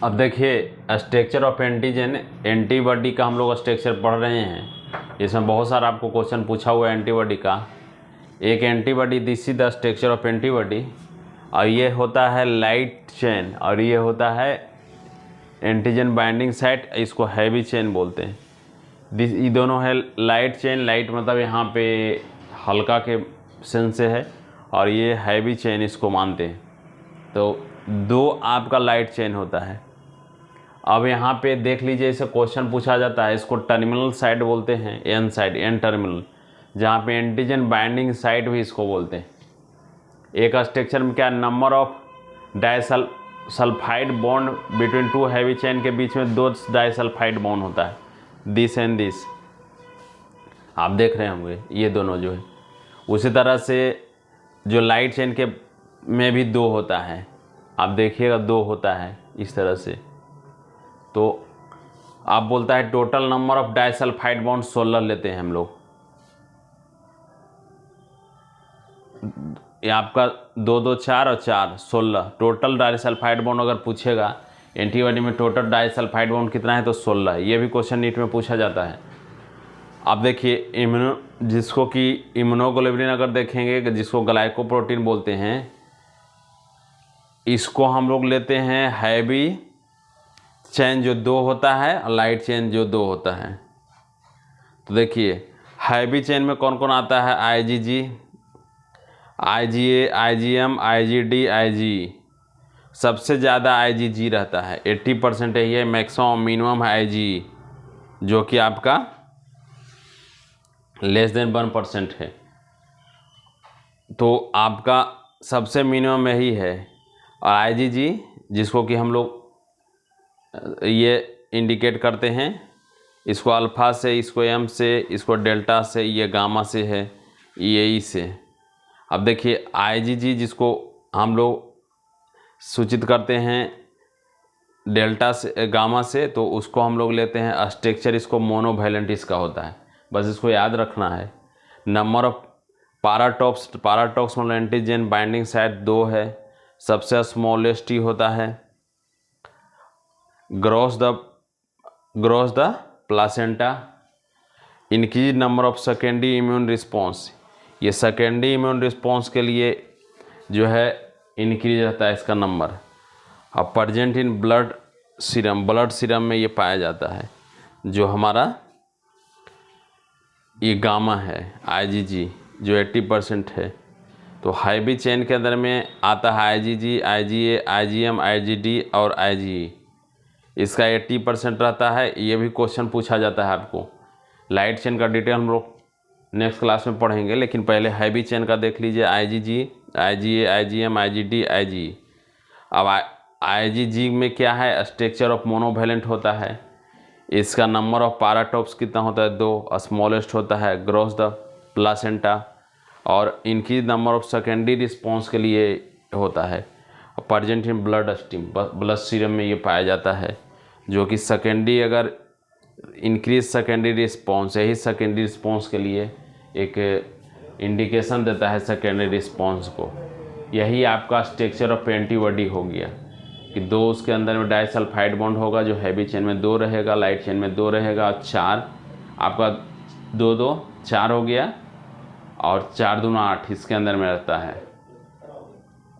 अब देखिए structure of antigen, antibody का हम लोग स्ट्रक्चर पढ़ रहे हैं। इसमें बहुत सारा आपको क्वेश्चन पूछा हुआ है एंटीबॉडी का। एक antibody, this is the structure of antibody, और ये होता है लाइट चेन, और ये होता है एंटीजन बाइंडिंग साइट, इसको हैवी चेन बोलते हैं। ये दोनों है लाइट चेन। लाइट मतलब यहाँ पे हल्का के सेंस से है, और ये हैवी चेन इसको मानते हैं। तो दो आपका लाइट चेन होता है। अब यहाँ पे देख लीजिए, इसे क्वेश्चन पूछा जाता है, इसको टर्मिनल साइट बोलते हैं, एन साइड, एन टर्मिनल, जहाँ पे एंटीजन बाइंडिंग साइट भी इसको बोलते हैं। एक स्ट्रक्चर में क्या, number of disulphide bond between two heavy chain के बीच में दो डाइसल्फाइड बॉन्ड होता है, दिस एंड दिस। आप देख रहे होंगे ये दोनों जो है। उसी तरह से जो लाइट चेन के में भी दो होता है, आप देखिएगा दो होता है इस तरह से। तो आप बोलता है total number of disulphide bond 16 लेते हैं हम लोग। ये आपका 2 2 4 और 4 16 टोटल डाइसल्फाइड बॉन्ड अगर पूछेगा एंटीबॉडी में टोटल डाइसल्फाइड बॉन्ड कितना है, तो 16 है। ये भी क्वेश्चन नीट में पूछा जाता है। आप देखिए जिसको कि इम्यूनोग्लोबुलिन अगर देखेंगे, जिसको ग्लाइकोप्रोटीन बोलते हैं, इसको हम लोग लेते हैं हैवी चेन जो 2 होता है, और लाइट चेन जो 2 होता है। तो देखिए हैवी चेन में कौन कौन आता है, IgG, IgA, IgM, IgD, IgE। सबसे ज़्यादा IgG रहता है, 80% है ये, मैक्सिमम मिनिमम है IgE, जो कि आपका लेस देन 1% है। तो आपका सबसे मिनिमम यही है। और IgG जिसको कि हम लोग ये इंडिकेट करते हैं, इसको अल्फ़ा से, इसको M से, इसको डेल्टा से, ये गामा से है, ये E से। अब देखिए IgG जिसको हम लोग सूचित करते हैं डेल्टा से, गामा से, तो उसको हम लोग लेते हैं स्ट्रक्चर, इसको मोनोवैलेंट इसका होता है, बस इसको याद रखना है। नंबर ऑफ पाराटॉक्स मतलब एंटीजन बाइंडिंग साइट 2 है। सबसे स्मॉलेस्ट ही होता है। Gross the placenta. Increase number of secondary immune response, ये सेकेंडरी इम्यून रिस्पॉन्स के लिए जो है इंक्रीज रहता है इसका नंबर। अब प्रेजेंट इन ब्लड सीरम में ये पाया जाता है, जो हमारा ये गामा है IgG जो 80% है। तो हैवी चेन के अंदर में आता है IgG, IgA, IgM, IgD और IgE। इसका 80% रहता है। ये भी क्वेश्चन पूछा जाता है आपको। लाइट चेन का डिटेल हम लोग नेक्स्ट क्लास में पढ़ेंगे, लेकिन पहले हैवी चेन का देख लीजिए, IgG, IgA, IgM, IgD, IgE। अब IgG में क्या है, स्ट्रक्चर ऑफ मोनोवैलेंट होता है। इसका नंबर ऑफ पाराटॉप्स कितना होता है, 2, स्मॉलेस्ट होता है ग्रॉस द प्लासेंटा, और इनकी नंबर ऑफ सेकेंडरी रिस्पॉन्स के लिए होता है प्रेजेंट इन ब्लड सीरम में ये पाया जाता है, जो कि सेकेंडरी अगर इंक्रीज सेकेंडरी रिस्पॉन्स, यही सेकेंडरी रिस्पॉन्स के लिए एक इंडिकेशन देता है सेकेंडरी रिस्पॉन्स को। यही आपका स्ट्रक्चर ऑफ एंटीबॉडी हो गया कि 2 उसके अंदर में डाइसल्फाइड बॉन्ड होगा, जो हैवी चेन में 2 रहेगा, लाइट चेन में 2 रहेगा, 4 आपका 2 2 4 हो गया, और 4 दूना 8 इसके अंदर में रहता है।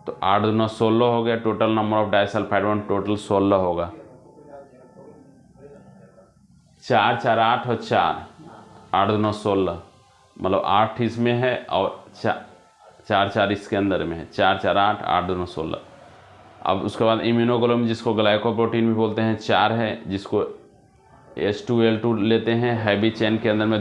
तो 8 दूना 16 हो गया। Total number of disulphide bond total 16 होगा। 4 4 8 और 4 8 दूना 16, मतलब 8 इसमें है और 4 4 इसके अंदर में है। 4 4 8 8 दूना 16। अब उसके बाद इम्यूनोग्लोबुलिन जिसको ग्लाइकोप्रोटीन भी बोलते हैं 4 है, जिसको H2L2 लेते हैं। हैवी चेन के अंदर में